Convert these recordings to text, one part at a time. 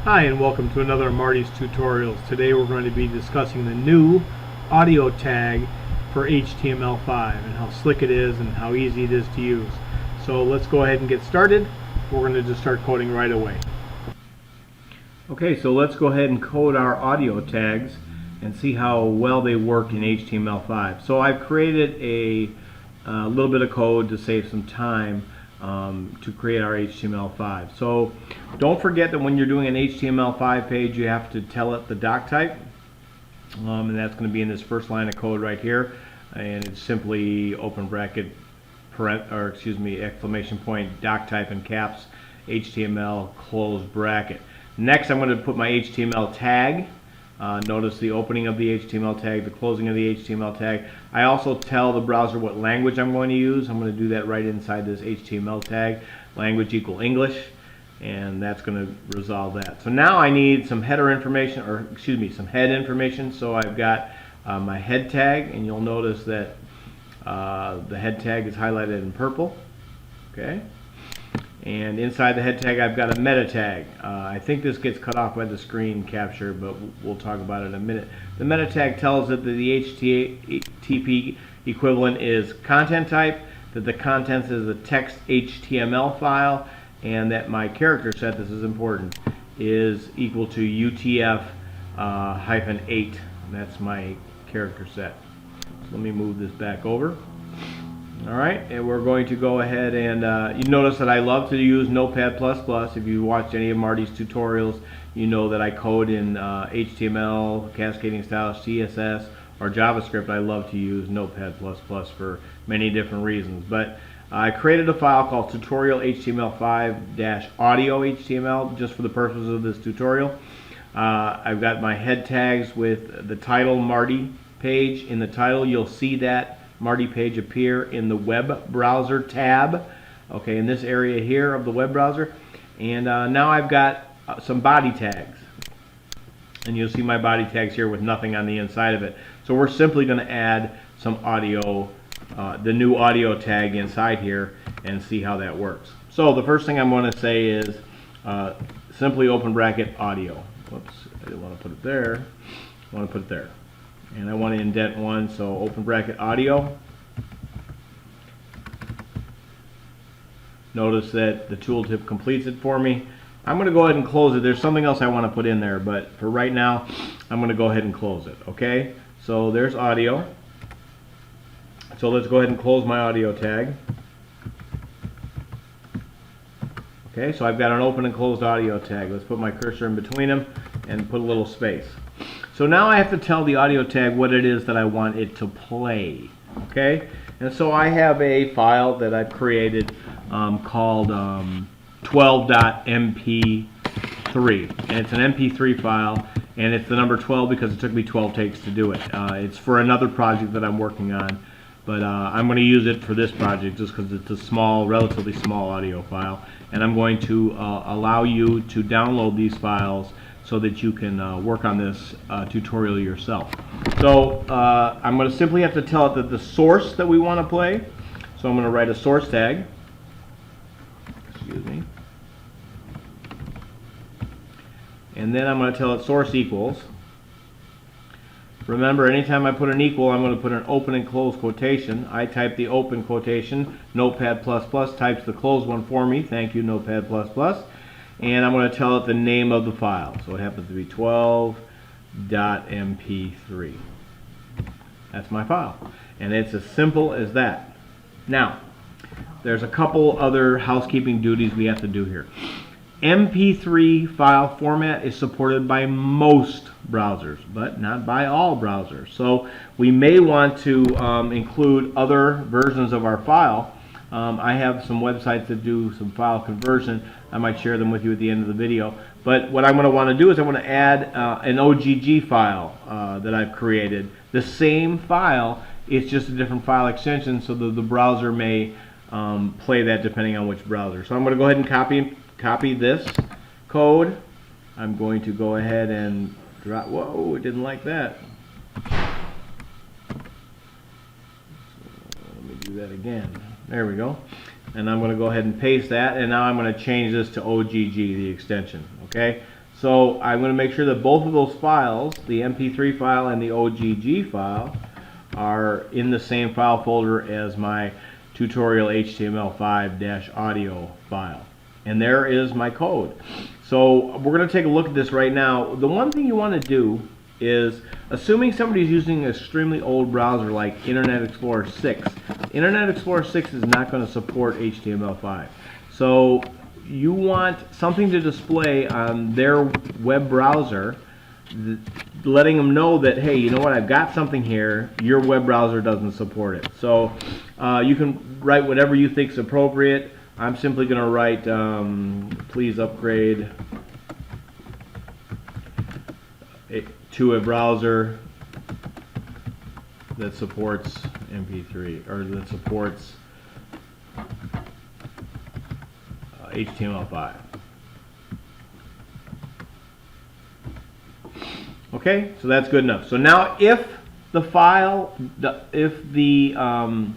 Hi, and welcome to another of Marty's tutorials. Today we're going to be discussing the new audio tag for HTML5 and how slick it is and how easy it is to use. So let's go ahead and get started. We're going to just start coding right away. Okay, so let's go ahead and code our audio tags and see how well they work in HTML5. So I've created a little bit of code to save some time to create our HTML5. So don't forget that when you're doing an HTML5 page, you have to tell it the doc type, and that's going to be in this first line of code right here, and it's simply open bracket exclamation point doc type in caps HTML close bracket. Next, I'm going to put my HTML tag. Notice the opening of the HTML tag, the closing of the HTML tag. I also tell the browser what language I'm going to use. I'm going to do that right inside this HTML tag. Language equal English, and that's going to resolve that. So now I need some header information, or excuse me, some head information. So I've got my head tag, and you'll notice that the head tag is highlighted in purple. Okay. And inside the head tag I've got a meta tag. I think this gets cut off by the screen capture, but we'll talk about it in a minute. The meta tag tells it that the HTTP equivalent is content type, that the contents is a text HTML file, and that my character set, this is important, is equal to UTF -8. That's my character set. So let me move this back over. Alright, and we're going to go ahead and you notice that I love to use Notepad++. If you watched any of Marty's tutorials, you know that I code in HTML, cascading styles, CSS, or JavaScript. I love to use Notepad++ for many different reasons. But I created a file called tutorial HTML5-audio HTML just for the purposes of this tutorial. I've got my head tags with the title Marty page. In the title, you'll see that Marty page appear in the web browser tab, okay, in this area here of the web browser. And now I've got some body tags, and you'll see my body tags here with nothing on the inside of it. So we're simply going to add some audio, the new audio tag inside here, and see how that works. So the first thing I'm going to say is simply open bracket audio. Whoops, I didn't want to put it there. I want to put it there. And I want to indent one, so open bracket audio. Notice that the tooltip completes it for me. I'm going to go ahead and close it. There's something else I want to put in there, but for right now, I'm going to go ahead and close it. Okay, so there's audio. So let's go ahead and close my audio tag. Okay, so I've got an open and closed audio tag. Let's put my cursor in between them and put a little space. So now I have to tell the audio tag what it is that I want it to play. Okay, and so I have a file that I've created called 12.mp3, and it's an MP3 file, and it's the number 12 because it took me 12 takes to do it. It's for another project that I'm working on, but I'm going to use it for this project just because it's a small, relatively small audio file, and I'm going to allow you to download these files so that you can work on this tutorial yourself. So I'm going to simply have to tell it that the source that we want to play. So I'm going to write a source tag. Excuse me. And then I'm going to tell it source equals. Remember, anytime I put an equal, I'm going to put an open and close quotation. I type the open quotation. Notepad++ types the closed one for me. Thank you, Notepad++. And I'm going to tell it the name of the file. So it happens to be 12.mp3. That's my file. And it's as simple as that. Now, there's a couple other housekeeping duties we have to do here. MP3 file format is supported by most browsers, but not by all browsers. So we may want to include other versions of our file. I have some websites that do some file conversion. I might share them with you at the end of the video. But what I'm going to want to do is I want to add an OGG file that I've created. The same file, it's just a different file extension, so the browser may play that depending on which browser. So I'm going to go ahead and copy this code. I'm going to go ahead and drop. Whoa, it didn't like that. So let me do that again. There we go. And I'm going to go ahead and paste that, and now I'm going to change this to OGG, the extension. Okay, So I'm going to make sure that both of those files, the MP3 file and the OGG file, are in the same file folder as my tutorial HTML5-audio file. And there is my code. So we're going to take a look at this right now. The one thing you want to do is, assuming somebody's using an extremely old browser like Internet Explorer 6, Internet Explorer 6 is not going to support HTML5. So you want something to display on their web browser, letting them know that, hey, you know what, I've got something here, your web browser doesn't support it. So you can write whatever you think is appropriate. I'm simply going to write, please upgrade to a browser that supports MP3, or that supports HTML5. Okay, so that's good enough. So now if the file, if the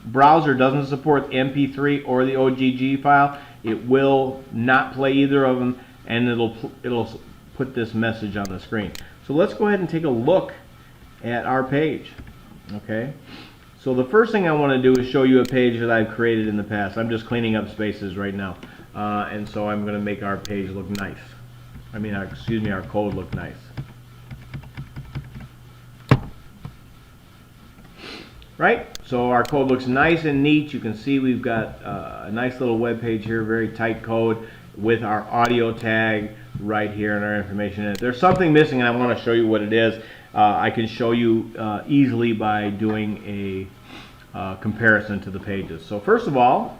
browser doesn't support the MP3 or the OGG file, it will not play either of them, and it'll put this message on the screen. So let's go ahead and take a look at our page. Okay, so the first thing I want to do is show you a page that I've created in the past. I'm just cleaning up spaces right now, and so I'm going to make our page look nice. I mean, excuse me, our code look nice. Right, so our code looks nice and neat. You can see we've got a nice little web page here, very tight code with our audio tag right here and our information in it. There's something missing, and I want to show you what it is. I can show you easily by doing a comparison to the pages. So first of all,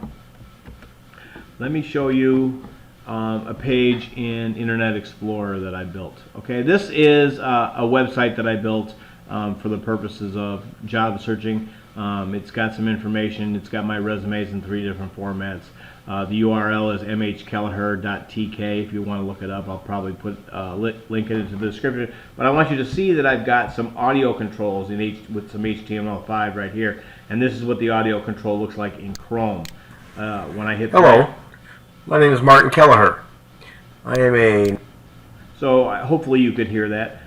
let me show you a page in Internet Explorer that I built. Okay, this is a website that I built for the purposes of job searching. It's got some information. It's got my resumes in 3 different formats. The URL is mhkelleher.tk. If you want to look it up, I'll probably put link it into the description. But I want you to see that I've got some audio controls with some HTML5 right here. And this is what the audio control looks like in Chrome. When I hit Hello, my name is Martin Kelleher. I am a... So hopefully you could hear that.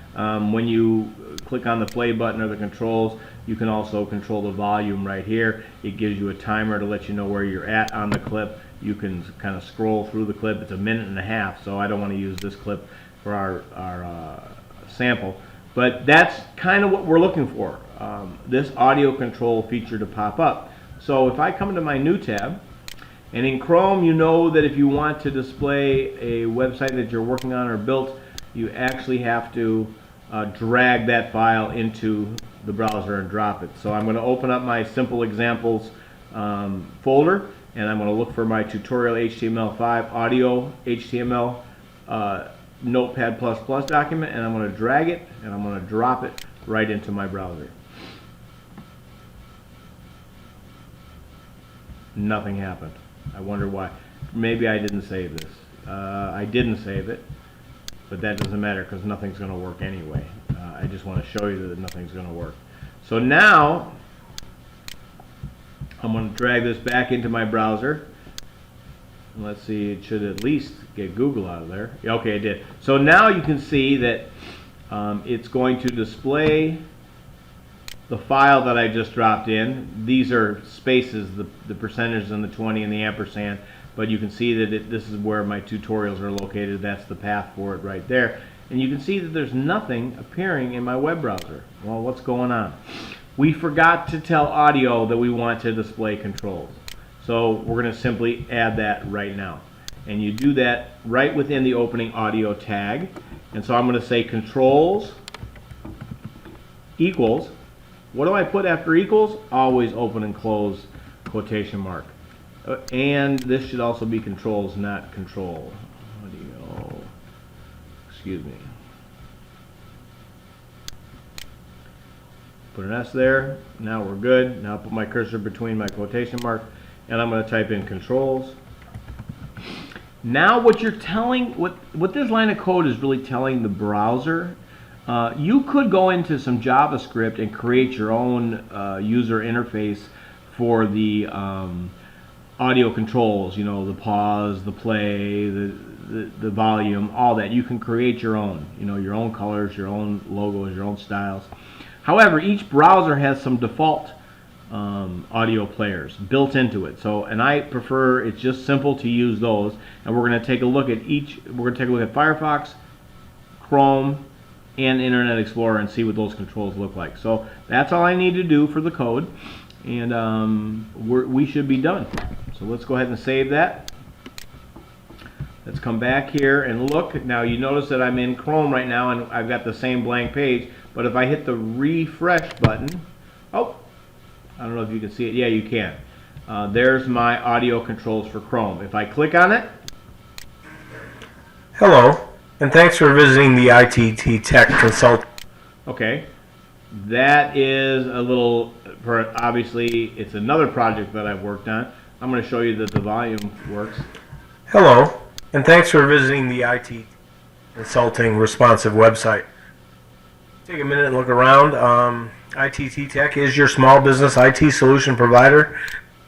When you click on the play button or the controls, you can also control the volume right here. It gives you a timer to let you know where you're at on the clip. You can kind of scroll through the clip. It's 1.5 minutes, so I don't want to use this clip for our sample. But that's kind of what we're looking for, this audio control feature to pop up. So if I come to my new tab, and in Chrome, you know that if you want to display a website that you're working on or built, you actually have to drag that file into the browser and drop it. So I'm going to open up my simple examples folder, and I'm going to look for my tutorial HTML5 audio HTML Notepad++ document, and I'm going to drag it and I'm going to drop it right into my browser. Nothing happened. I wonder why. Maybe I didn't save this. I didn't save it. But that doesn't matter because nothing's going to work anyway. I just want to show you that nothing's going to work. So now I'm going to drag this back into my browser. And let's see, it should at least get Google out of there. Okay, it did. So now you can see that it's going to display the file that I just dropped in. These are spaces, the percentages and the 20 and the ampersand. But you can see that this is where my tutorials are located. That's the path for it right there. And you can see that there's nothing appearing in my web browser. Well, what's going on? We forgot to tell audio that we want to display controls. So we're going to simply add that right now. And you do that right within the opening audio tag. And so I'm going to say controls equals. What do I put after equals? Always open and close quotation mark. And this should also be controls, not control. Audio. Excuse me. Put an S there. Now we're good. Now I'll put my cursor between my quotation mark, and I'm going to type in controls. Now what you're telling, what this line of code is really telling the browser, you could go into some JavaScript and create your own user interface for the audio controls, you know, the pause, the play, the the volume, all that. You can create your own, your own colors, your own logos, your own styles. However, each browser has some default audio players built into it. So, and I prefer, it's just simple to use those. And we're going to take a look at we're going to take a look at Firefox, Chrome, and Internet Explorer and see what those controls look like. So that's all I need to do for the code, and we should be done. So let's go ahead and save that. Let's come back here and look. Now you notice that I'm in Chrome right now and I've got the same blank page, but if I hit the refresh button, oh, I don't know if you can see it. Yeah, you can. There's my audio controls for Chrome. If I click on it. Hello, and thanks for visiting the ITT Tech Consult. Okay, that is a little, obviously it's another project that I've worked on. I'm going to show you that the volume works. Hello, and thanks for visiting the IT Consulting responsive website. Take a minute and look around. ITT Tech is your small business IT solution provider.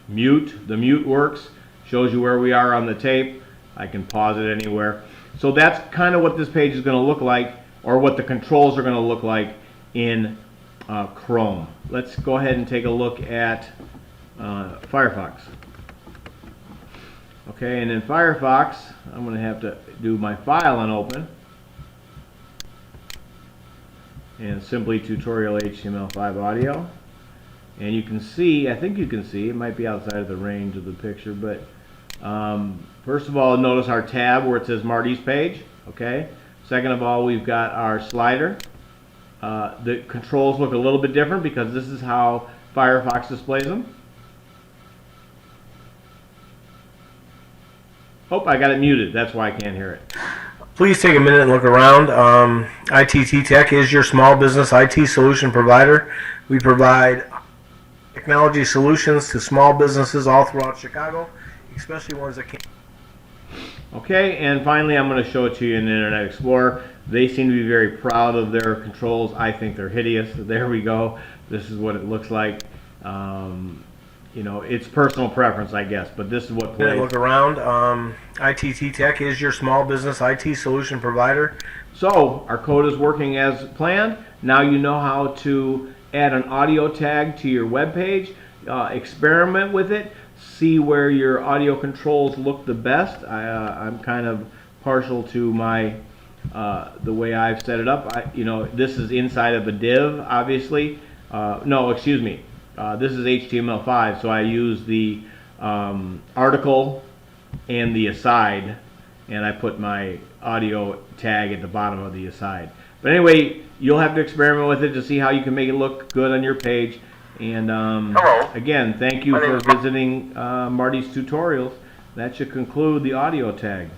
The mute works, shows you where we are on the tape. I can pause it anywhere. So that's kind of what this page is going to look like, or what the controls are going to look like in Chrome. Let's go ahead and take a look at Firefox. Okay, and in Firefox, I'm going to have to do my file and open. And simply tutorial HTML5 audio. And you can see, I think you can see, it might be outside of the range of the picture, but first of all, notice our tab where it says Marty's page. Okay. Second of all, we've got our slider. The controls look a little bit different because this is how Firefox displays them. Oh, I got it muted. That's why I can't hear it. Please take a minute and look around. ITT Tech is your small business IT solution provider. We provide technology solutions to small businesses all throughout Chicago, especially ones that can't. Okay, and finally I'm going to show it to you in Internet Explorer. They seem to be very proud of their controls. I think they're hideous. There we go. This is what it looks like. It's personal preference, I guess, but this is what plays. Look around. ITT Tech is your small business IT solution provider. So our code is working as planned. Now you know how to add an audio tag to your web page. Experiment with it. See where your audio controls look the best. I'm kind of partial to my the way I've set it up. This is inside of a div, obviously. No, excuse me. This is HTML5, so I use the article and the aside, and I put my audio tag at the bottom of the aside. But anyway, you'll have to experiment with it to see how you can make it look good on your page. And again, thank you for visiting Marty's tutorials. That should conclude the audio tag.